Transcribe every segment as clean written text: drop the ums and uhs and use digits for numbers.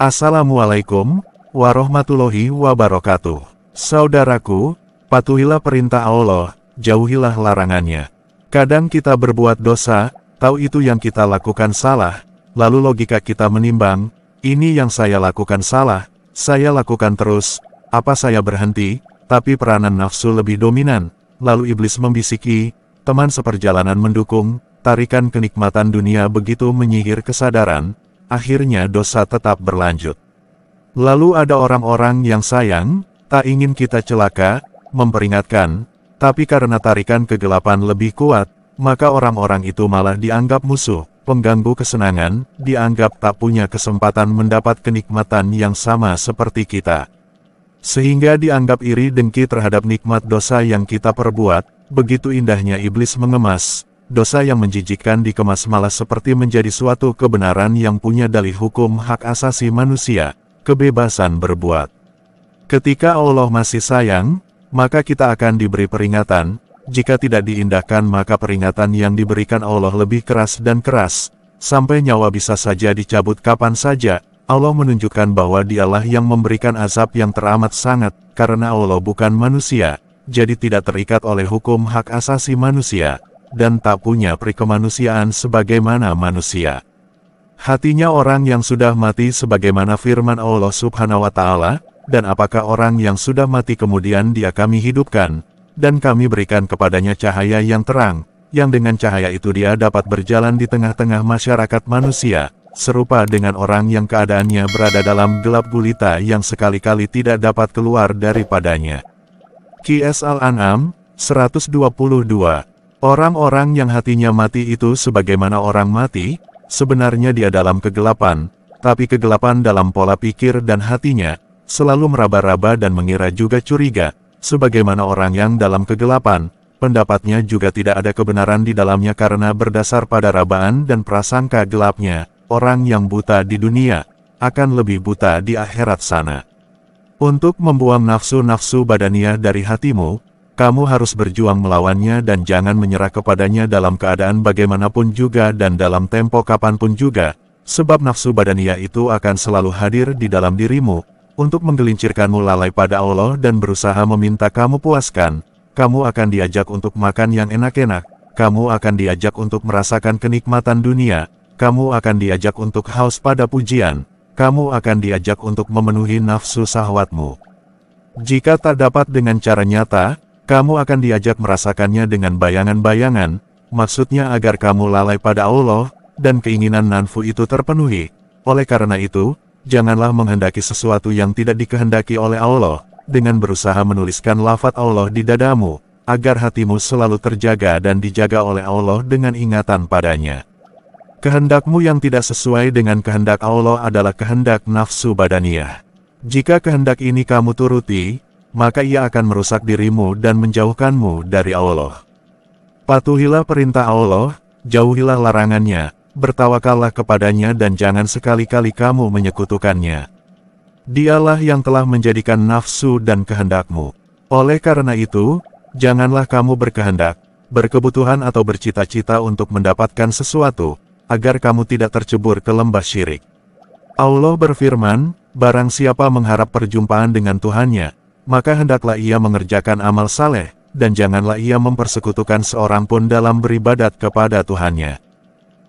Assalamualaikum warahmatullahi wabarakatuh. Saudaraku, patuhilah perintah Allah, jauhilah larangannya. Kadang kita berbuat dosa, tahu itu yang kita lakukan salah, lalu logika kita menimbang, ini yang saya lakukan salah, saya lakukan terus, apa saya berhenti? Tapi peranan nafsu lebih dominan, lalu iblis membisiki, teman seperjalanan mendukung, tarikan kenikmatan dunia begitu menyihir kesadaran, akhirnya dosa tetap berlanjut. Lalu ada orang-orang yang sayang, tak ingin kita celaka, memperingatkan, tapi karena tarikan kegelapan lebih kuat, maka orang-orang itu malah dianggap musuh, pengganggu kesenangan, dianggap tak punya kesempatan mendapat kenikmatan yang sama seperti kita. Sehingga dianggap iri dengki terhadap nikmat dosa yang kita perbuat, begitu indahnya iblis mengemas. Dosa yang menjijikkan dikemas malah seperti menjadi suatu kebenaran yang punya dalih hukum hak asasi manusia, kebebasan berbuat. Ketika Allah masih sayang, maka kita akan diberi peringatan, jika tidak diindahkan maka peringatan yang diberikan Allah lebih keras dan keras, sampai nyawa bisa saja dicabut kapan saja. Allah menunjukkan bahwa Dialah yang memberikan azab yang teramat sangat, karena Allah bukan manusia, jadi tidak terikat oleh hukum hak asasi manusia, dan tak punya perikemanusiaan sebagaimana manusia. Hatinya orang yang sudah mati sebagaimana firman Allah Subhanahu wa Ta'ala, dan apakah orang yang sudah mati kemudian dia kami hidupkan, dan kami berikan kepadanya cahaya yang terang, yang dengan cahaya itu dia dapat berjalan di tengah-tengah masyarakat manusia, serupa dengan orang yang keadaannya berada dalam gelap gulita yang sekali-kali tidak dapat keluar daripadanya. Qs Al-An'am 122. Orang-orang yang hatinya mati itu sebagaimana orang mati, sebenarnya dia dalam kegelapan, tapi kegelapan dalam pola pikir dan hatinya, selalu meraba-raba dan mengira juga curiga, sebagaimana orang yang dalam kegelapan, pendapatnya juga tidak ada kebenaran di dalamnya karena berdasar pada rabaan dan prasangka gelapnya, orang yang buta di dunia, akan lebih buta di akhirat sana. Untuk membuang nafsu-nafsu badaniah dari hatimu, kamu harus berjuang melawannya dan jangan menyerah kepadanya dalam keadaan bagaimanapun juga dan dalam tempo kapanpun juga, sebab nafsu badaniah itu akan selalu hadir di dalam dirimu, untuk menggelincirkanmu lalai pada Allah dan berusaha meminta kamu puaskan. Kamu akan diajak untuk makan yang enak-enak, kamu akan diajak untuk merasakan kenikmatan dunia, kamu akan diajak untuk haus pada pujian, kamu akan diajak untuk memenuhi nafsu syahwatmu. Jika tak dapat dengan cara nyata, kamu akan diajak merasakannya dengan bayangan-bayangan, maksudnya agar kamu lalai pada Allah, dan keinginan nafsu itu terpenuhi. Oleh karena itu, janganlah menghendaki sesuatu yang tidak dikehendaki oleh Allah, dengan berusaha menuliskan lafaz Allah di dadamu, agar hatimu selalu terjaga dan dijaga oleh Allah dengan ingatan padanya. Kehendakmu yang tidak sesuai dengan kehendak Allah adalah kehendak nafsu badaniah. Jika kehendak ini kamu turuti, maka ia akan merusak dirimu dan menjauhkanmu dari Allah. Patuhilah perintah Allah, jauhilah larangannya, bertawakallah kepadanya dan jangan sekali-kali kamu menyekutukannya. Dialah yang telah menjadikan nafsu dan kehendakmu. Oleh karena itu, janganlah kamu berkehendak, berkebutuhan atau bercita-cita untuk mendapatkan sesuatu, agar kamu tidak tercebur ke lembah syirik. Allah berfirman, barang siapa mengharap perjumpaan dengan Tuhannya, maka hendaklah ia mengerjakan amal saleh, dan janganlah ia mempersekutukan seorang pun dalam beribadat kepada Tuhannya.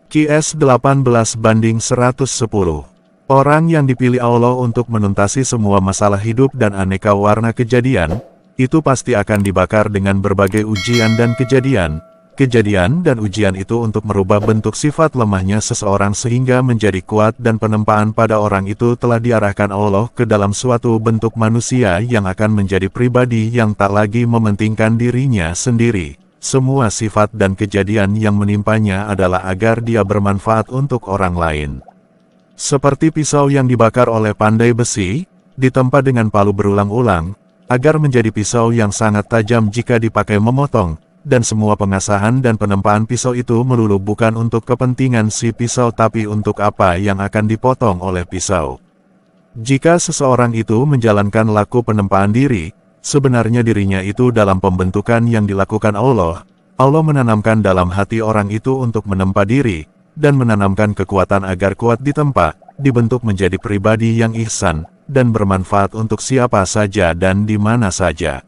Qs 18:110. Orang yang dipilih Allah untuk menuntaskan semua masalah hidup dan aneka warna kejadian, itu pasti akan dibakar dengan berbagai ujian dan kejadian. Kejadian dan ujian itu untuk merubah bentuk sifat lemahnya seseorang sehingga menjadi kuat dan penempaan pada orang itu telah diarahkan Allah ke dalam suatu bentuk manusia yang akan menjadi pribadi yang tak lagi mementingkan dirinya sendiri. Semua sifat dan kejadian yang menimpanya adalah agar dia bermanfaat untuk orang lain. Seperti pisau yang dibakar oleh pandai besi, ditempa dengan palu berulang-ulang, agar menjadi pisau yang sangat tajam jika dipakai memotong. Dan semua pengasahan dan penempaan pisau itu melulu bukan untuk kepentingan si pisau tapi untuk apa yang akan dipotong oleh pisau. Jika seseorang itu menjalankan laku penempaan diri, sebenarnya dirinya itu dalam pembentukan yang dilakukan Allah. Allah menanamkan dalam hati orang itu untuk menempa diri, dan menanamkan kekuatan agar kuat ditempa, dibentuk menjadi pribadi yang ihsan, dan bermanfaat untuk siapa saja dan di mana saja.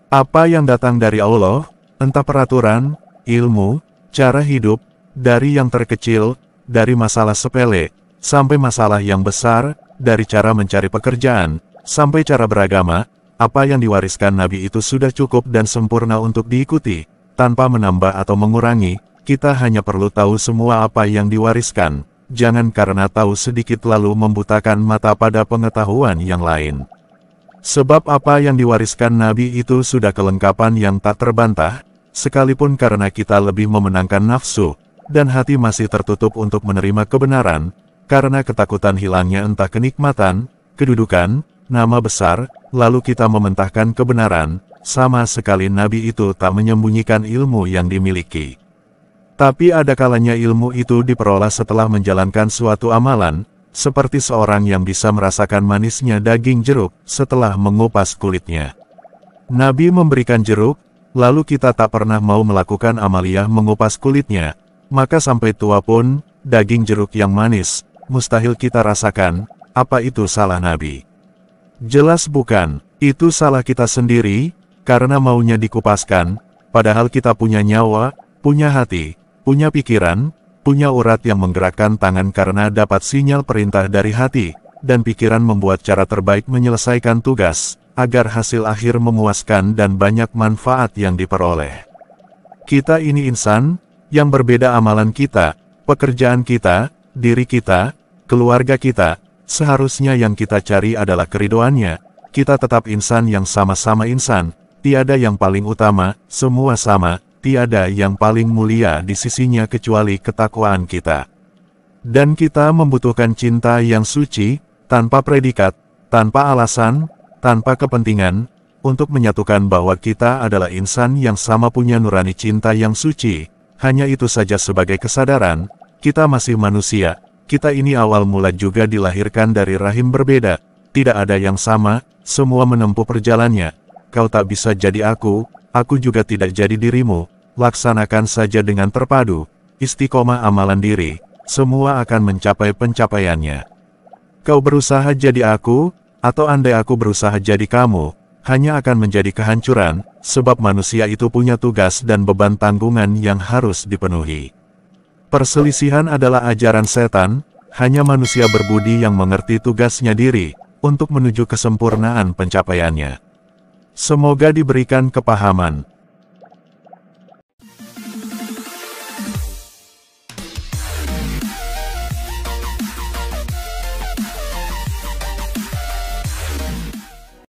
Apa yang datang dari Allah, entah peraturan, ilmu, cara hidup, dari yang terkecil, dari masalah sepele, sampai masalah yang besar, dari cara mencari pekerjaan, sampai cara beragama, apa yang diwariskan Nabi itu sudah cukup dan sempurna untuk diikuti, tanpa menambah atau mengurangi. Kita hanya perlu tahu semua apa yang diwariskan. Jangan karena tahu sedikit lalu membutakan mata pada pengetahuan yang lain. Sebab apa yang diwariskan Nabi itu sudah kelengkapan yang tak terbantah, sekalipun karena kita lebih memenangkan nafsu, dan hati masih tertutup untuk menerima kebenaran, karena ketakutan hilangnya entah kenikmatan, kedudukan, nama besar, lalu kita mementahkan kebenaran, sama sekali Nabi itu tak menyembunyikan ilmu yang dimiliki. Tapi ada kalanya ilmu itu diperoleh setelah menjalankan suatu amalan, seperti seorang yang bisa merasakan manisnya daging jeruk setelah mengupas kulitnya. Nabi memberikan jeruk, lalu kita tak pernah mau melakukan amaliyah mengupas kulitnya, maka sampai tua pun, daging jeruk yang manis, mustahil kita rasakan. Apa itu salah Nabi? Jelas bukan, itu salah kita sendiri, karena maunya dikupaskan, padahal kita punya nyawa, punya hati, punya pikiran, punya urat yang menggerakkan tangan karena dapat sinyal perintah dari hati, dan pikiran membuat cara terbaik menyelesaikan tugas, agar hasil akhir memuaskan dan banyak manfaat yang diperoleh. Kita ini insan, yang berbeda amalan kita, pekerjaan kita, diri kita, keluarga kita, seharusnya yang kita cari adalah keridoannya. Kita tetap insan yang sama-sama insan, tiada yang paling utama, semua sama. Tiada yang paling mulia di sisinya kecuali ketakwaan kita. Dan kita membutuhkan cinta yang suci, tanpa predikat, tanpa alasan, tanpa kepentingan, untuk menyatukan bahwa kita adalah insan yang sama punya nurani cinta yang suci. Hanya itu saja sebagai kesadaran, kita masih manusia, kita ini awal mula juga dilahirkan dari rahim berbeda, tidak ada yang sama, semua menempuh perjalanannya. Kau tak bisa jadi aku juga tidak jadi dirimu. Laksanakan saja dengan terpadu, istiqomah amalan diri, semua akan mencapai pencapaiannya. Kau berusaha jadi aku, atau andai aku berusaha jadi kamu, hanya akan menjadi kehancuran, sebab manusia itu punya tugas dan beban tanggungan yang harus dipenuhi. Perselisihan adalah ajaran setan, hanya manusia berbudi yang mengerti tugasnya diri, untuk menuju kesempurnaan pencapaiannya. Semoga diberikan kepahaman.